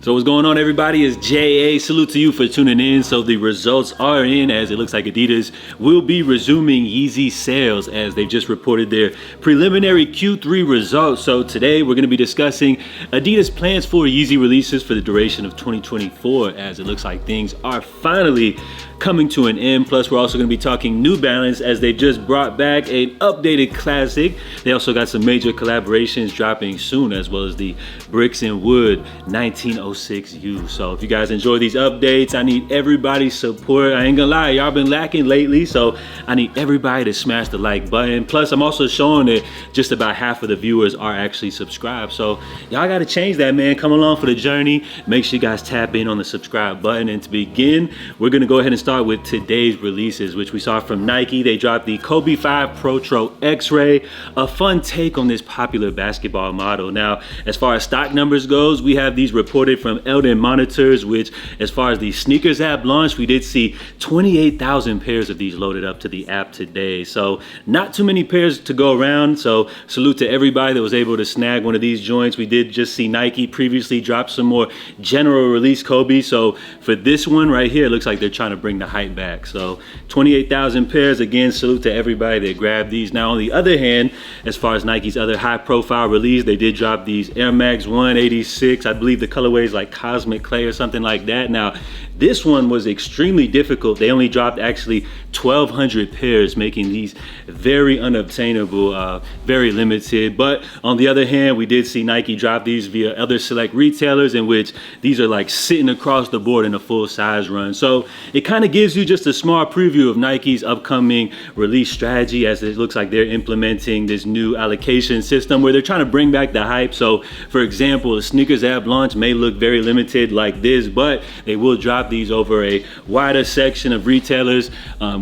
So what's going on, everybody? It's JA. Salute to you for tuning in. So the results are in, as it looks like Adidas will be resuming YEEZY sales as they've just reported their preliminary Q3 results. So today we're going to be discussing Adidas plans for YEEZY releases for the duration of 2024, as it looks like things are finally coming to an end. Plus, we're also going to be talking New Balance, as they just brought back an updated classic. They also got some major collaborations dropping soon, as well as the Bricks and Wood 1906U. So if you guys enjoy these updates, I need everybody's support. I ain't gonna lie, y'all been lacking lately, so I need everybody to smash the like button. Plus, I'm also showing that just about half of the viewers are actually subscribed, so y'all gotta change that, man. Come along for the journey. Make sure you guys tap in on the subscribe button. And to begin, we're gonna go ahead and start with today's releases, which we saw from Nike. They dropped the Kobe 5 Protro X-Ray, a fun take on this popular basketball model. Now, as far as stock numbers goes, we have these reported from Eldon Monitors, which, as far as the sneakers app launch, we did see 28,000 pairs of these loaded up to the app today. So not too many pairs to go around. So salute to everybody that was able to snag one of these joints. We did just see Nike previously drop some more general release Kobe. So for this one right here, it looks like they're trying to bring the hype back. So 28,000 pairs. Again, salute to everybody that grabbed these. Now, on the other hand, as far as Nike's other high profile release, they did drop these Air Max 186. I believe the colorway is like Cosmic Clay or something like that. Now, this one was extremely difficult. They only dropped actually 1,200 pairs, making these very unobtainable, very limited. But on the other hand, we did see Nike drop these via other select retailers, in which these are like sitting across the board in a full size run. So it kind of gives you just a small preview of Nike's upcoming release strategy, as it looks like they're implementing this new allocation system where they're trying to bring back the hype. So for example, the sneakers app launch may look very limited like this, but they will drop these over a wider section of retailers,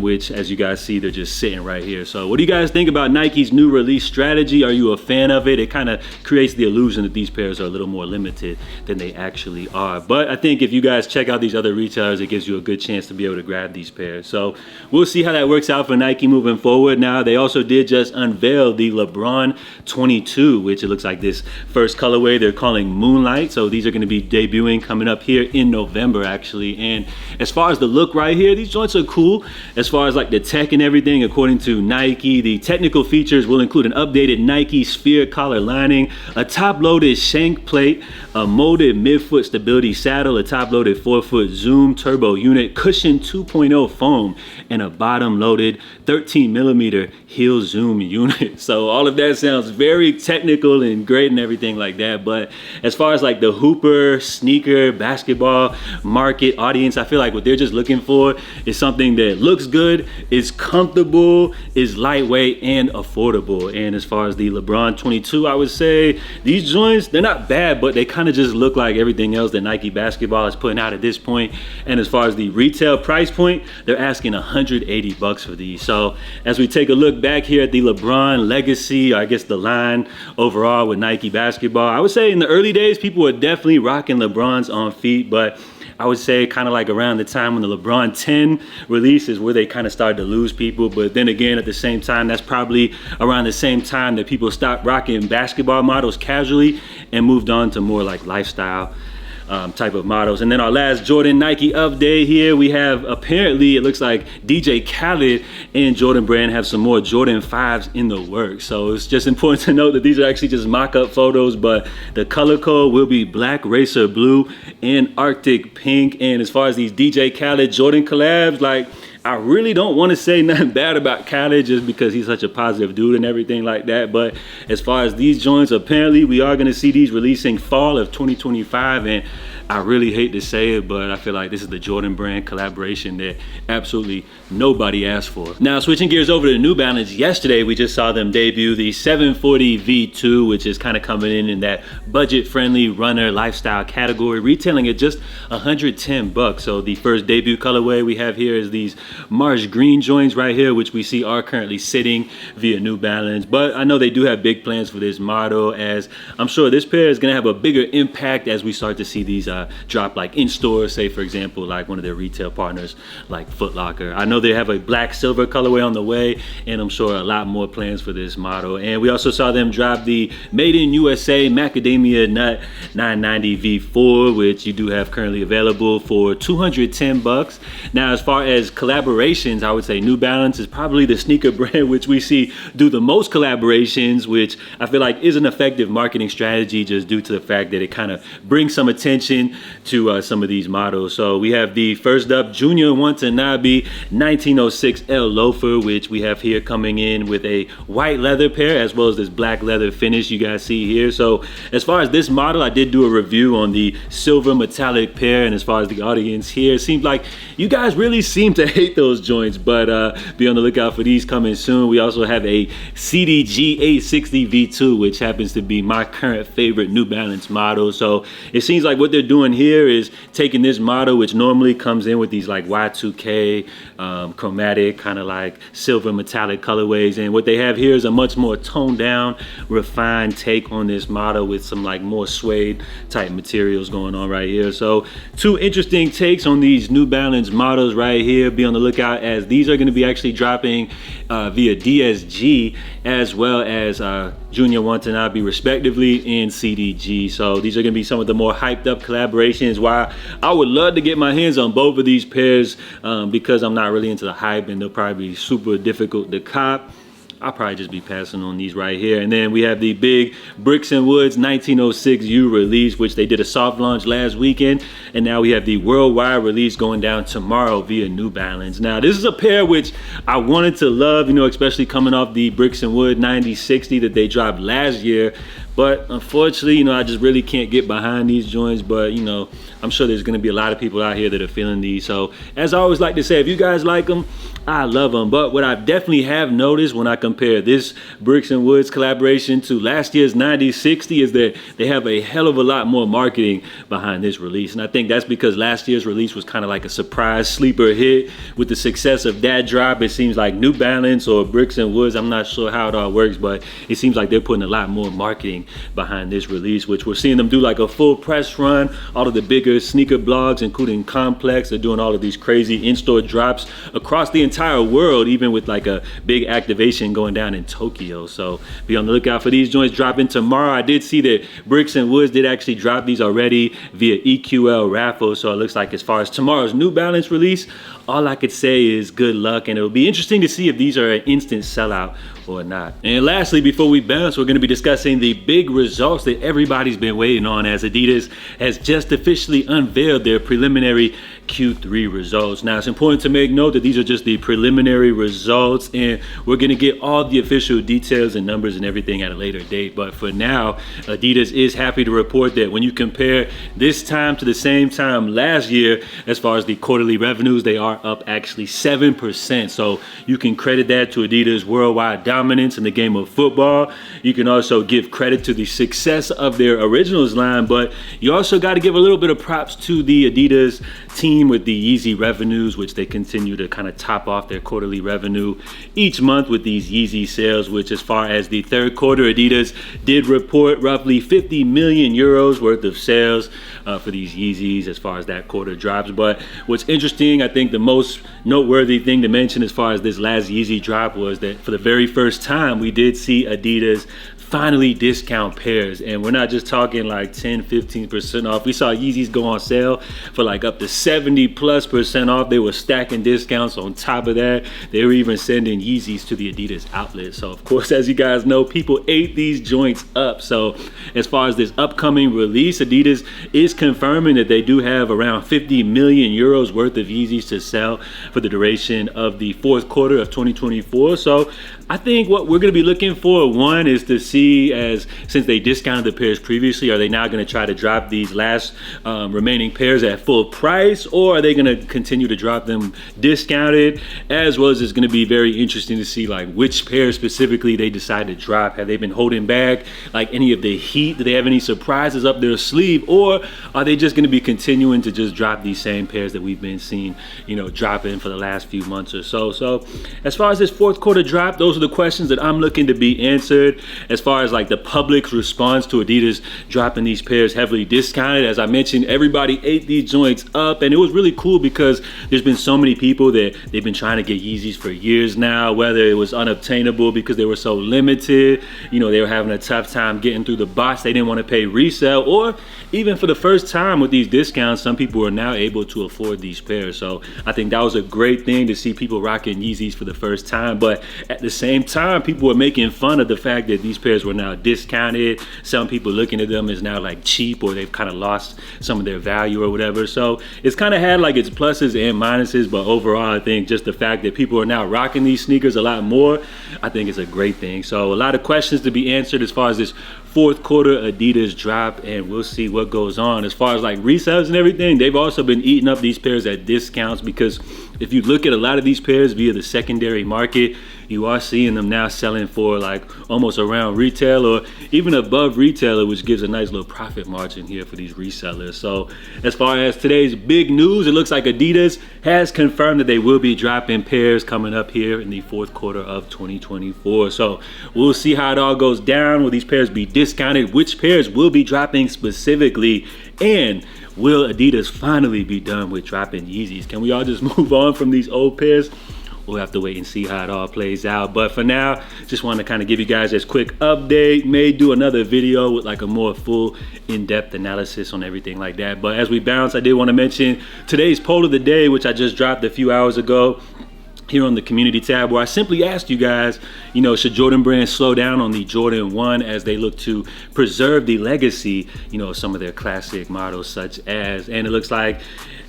which, as you guys see, they're just sitting right here. So what do you guys think about Nike's new release strategy? Are you a fan of it? It kind of creates the illusion that these pairs are a little more limited than they actually are. But I think if you guys check out these other retailers, it gives you a good chance to be able to grab these pairs. So we'll see how that works out for Nike moving forward. Now, they also did just unveil the LeBron 22, which it looks like this first colorway they're calling Moonlight. So these are going to be debuting coming up here in November, actually. And as far as the look right here, these joints are cool. As far as like the tech and everything, according to Nike, the technical features will include an updated Nike sphere collar lining, a top-loaded shank plate, a molded midfoot stability saddle, a top-loaded forefoot zoom turbo unit, cushion 2.0 foam, and a bottom-loaded 13mm heel zoom unit. So all of that sounds very technical and great and everything like that. But as far as like the hooper, sneaker, basketball market audience, I feel like what they're just looking for is something that looks good, is comfortable, is lightweight, and affordable. And as far as the LeBron 22, I would say these joints, they're not bad, but they kind of just look like everything else that Nike basketball is putting out at this point. And as far as the retail price point, they're asking $180 for these. So as we take a look back here at the LeBron legacy, or I guess the line overall with Nike basketball, I would say in the early days, people were definitely rocking LeBrons on feet, but I would say kind of like around the time when the LeBron 10 release is where they kind of started to lose people. But then again, at the same time, that's probably around the same time that people stopped rocking basketball models casually and moved on to more like lifestyle type of models. And then our last Jordan Nike update here, we have, apparently it looks like DJ Khaled and Jordan Brand have some more Jordan 5s in the works. So it's just important to note that these are actually just mock-up photos, but the color code will be black racer blue and Arctic pink. And as far as these DJ Khaled Jordan collabs, like, I really don't want to say nothing bad about Khaled just because he's such a positive dude and everything like that. But as far as these joints, apparently we are going to see these releasing fall of 2025. And I really hate to say it, but I feel like this is the Jordan Brand collaboration that absolutely nobody asked for. Now, switching gears over to New Balance, yesterday we just saw them debut the 740 V2, which is kind of coming in that budget-friendly runner lifestyle category, retailing at just $110. So the first debut colorway we have here is these Marsh Green joints right here, which we see are currently sitting via New Balance. But I know they do have big plans for this model, as I'm sure this pair is going to have a bigger impact as we start to see these drop like in stores, say for example, like one of their retail partners like Foot Locker. I know they have a black silver colorway on the way, and I'm sure a lot more plans for this model. And we also saw them drop the Made in USA Macadamia Nut 990 V4, which you do have currently available for $210. Now, as far as collaborations, I would say New Balance is probably the sneaker brand which we see do the most collaborations, which I feel like is an effective marketing strategy just due to the fact that it kind of brings some attention to some of these models. So we have the first up Junior Watanabe 1906 L loafer, which we have here coming in with a white leather pair as well as this black leather finish you guys see here. So as far as this model, I did do a review on the silver metallic pair, and as far as the audience here, it seems like you guys really seem to hate those joints, but be on the lookout for these coming soon. We also have a CDG 860 V2, which happens to be my current favorite New Balance model. So it seems like what they're doing here is taking this model, which normally comes in with these like Y2K chromatic kind of like silver metallic colorways, and what they have here is a much more toned down, refined take on this model with some like more suede type materials going on right here. So two interesting takes on these New Balance models right here. Be on the lookout, as these are going to be actually dropping via DSG as well as Junior Watanabe respectively in CDG. So these are going to be some of the more hyped up collaborations. Why I would love to get my hands on both of these pairs because I'm not really into the hype and they'll probably be super difficult to cop. I'll probably just be passing on these right here. And then we have the big Bricks & Woods 1906 U release, which they did a soft launch last weekend. And now we have the worldwide release going down tomorrow via New Balance. Now, this is a pair which I wanted to love, you know, especially coming off the Bricks & Wood 9060 that they dropped last year. But unfortunately, you know, I just really can't get behind these joints. But, you know, I'm sure there's going to be a lot of people out here that are feeling these. So as I always like to say, if you guys like them, I love them. But what I definitely have noticed when I compare this Bricks & Woods collaboration to last year's 9060 is that they have a hell of a lot more marketing behind this release. And I think that's because last year's release was kind of like a surprise sleeper hit. With the success of that drop, it seems like New Balance or Bricks & Woods, I'm not sure how it all works, but it seems like they're putting a lot more marketing behind this release, which we're seeing them do like a full press run. All of the bigger sneaker blogs, including Complex, are doing all of these crazy in-store drops across the entire world, even with like a big activation going down in Tokyo. So be on the lookout for these joints dropping tomorrow. I did see that Bricks & Woods did actually drop these already via EQL raffle. So it looks like as far as tomorrow's New Balance release, all I could say is good luck, and it'll be interesting to see if these are an instant sellout or not. And lastly, before we bounce, we're going to be discussing the big results that everybody's been waiting on, as Adidas has just officially unveiled their preliminary Q3 results. Now, it's important to make note that these are just the preliminary results, and we're going to get all the official details and numbers and everything at a later date. But for now, Adidas is happy to report that when you compare this time to the same time last year, as far as the quarterly revenues, they are up actually 7%. So you can credit that to Adidas' worldwide dominance in the game of football. You can also give credit to the success of their Originals line, but you also got to give a little bit of props to the Adidas team with the YEEZY revenues, which they continue to kind of top off their quarterly revenue each month with these YEEZY sales, which as far as the third quarter, Adidas did report roughly 50 million euros worth of sales for these Yeezys as far as that quarter drops. But what's interesting, I think the most noteworthy thing to mention as far as this last Yeezy drop was that for the very first time, we did see Adidas finally discount pairs, and we're not just talking like 10-15% off. We saw Yeezys go on sale for like up to 70+% off. They were stacking discounts on top of that. They were even sending Yeezys to the Adidas outlet. So of course, as you guys know, people ate these joints up. So as far as this upcoming release, Adidas is confirming that they do have around 50 million euros worth of Yeezys to sell for the duration of the fourth quarter of 2024. So I think what we're going to be looking for, one, is to see, as since they discounted the pairs previously, are they now going to try to drop these last remaining pairs at full price, or are they going to continue to drop them discounted? As well as it's going to be very interesting to see like which pairs specifically they decide to drop. Have they been holding back like any of the heat? Do they have any surprises up their sleeve, or are they just going to be continuing to just drop these same pairs that we've been seeing, you know, dropping for the last few months or so? So as far as this fourth quarter drop, those are the questions that I'm looking to be answered. As far as like the public's response to Adidas dropping these pairs heavily discounted. As I mentioned, everybody ate these joints up, and it was really cool because there's been so many people that they've been trying to get Yeezys for years now, whether it was unobtainable because they were so limited, you know, they were having a tough time getting through the box, they didn't want to pay resale, or even for the first time with these discounts, some people are now able to afford these pairs. So I think that was a great thing to see people rocking Yeezys for the first time. But at the same time, people were making fun of the fact that these pairs were now discounted. Some people looking at them as now like cheap, or they've kind of lost some of their value or whatever. So it's kind of had like its pluses and minuses, but overall I think just the fact that people are now rocking these sneakers a lot more, I think it's a great thing. So a lot of questions to be answered as far as this fourth quarter Adidas drop, and we'll see what goes on. As far as like resales and everything, they've also been eating up these pairs at discounts, because if you look at a lot of these pairs via the secondary market, you are seeing them now selling for like almost around retail or even above retailer, which gives a nice little profit margin here for these resellers. So as far as today's big news, it looks like Adidas has confirmed that they will be dropping pairs coming up here in the fourth quarter of 2024. So we'll see how it all goes down. Will these pairs be discounted? Which pairs will be dropping specifically? And will Adidas finally be done with dropping Yeezys? Can we all just move on from these old pairs? We'll have to wait and see how it all plays out. But for now, just want to kind of give you guys this quick update. May do another video with like a more full in-depth analysis on everything like that. But as we bounce, I did want to mention today's poll of the day, which I just dropped a few hours ago here on the community tab, where I simply asked you guys, you know, should Jordan Brand slow down on the Jordan 1 as they look to preserve the legacy, you know, some of their classic models such as, and it looks like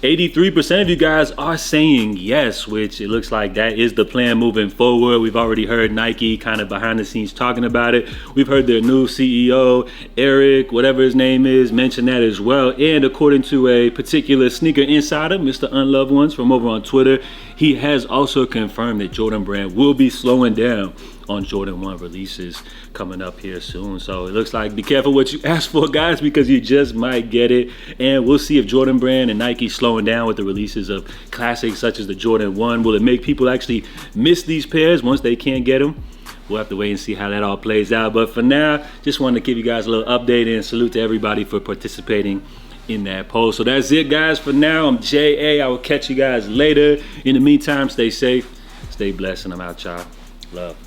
83% of you guys are saying yes, which it looks like that is the plan moving forward. We've already heard Nike kind of behind the scenes talking about it. We've heard their new CEO, Eric, whatever his name is, mention that as well. And according to a particular sneaker insider, Mr. Unloved Ones from over on Twitter, he has also confirmed that Jordan Brand will be slowing down on Jordan 1 releases coming up here soon. So it looks like be careful what you ask for, guys, because you just might get it. And we'll see if Jordan Brand and Nike slowing down with the releases of classics such as the Jordan 1. Will it make people actually miss these pairs once they can't get them? We'll have to wait and see how that all plays out. But for now, just wanted to give you guys a little update, and salute to everybody for participating in that poll. So that's it, guys. For now, I'm JA. I will catch you guys later. In the meantime, stay safe, stay blessed, and I'm out, y'all. Love.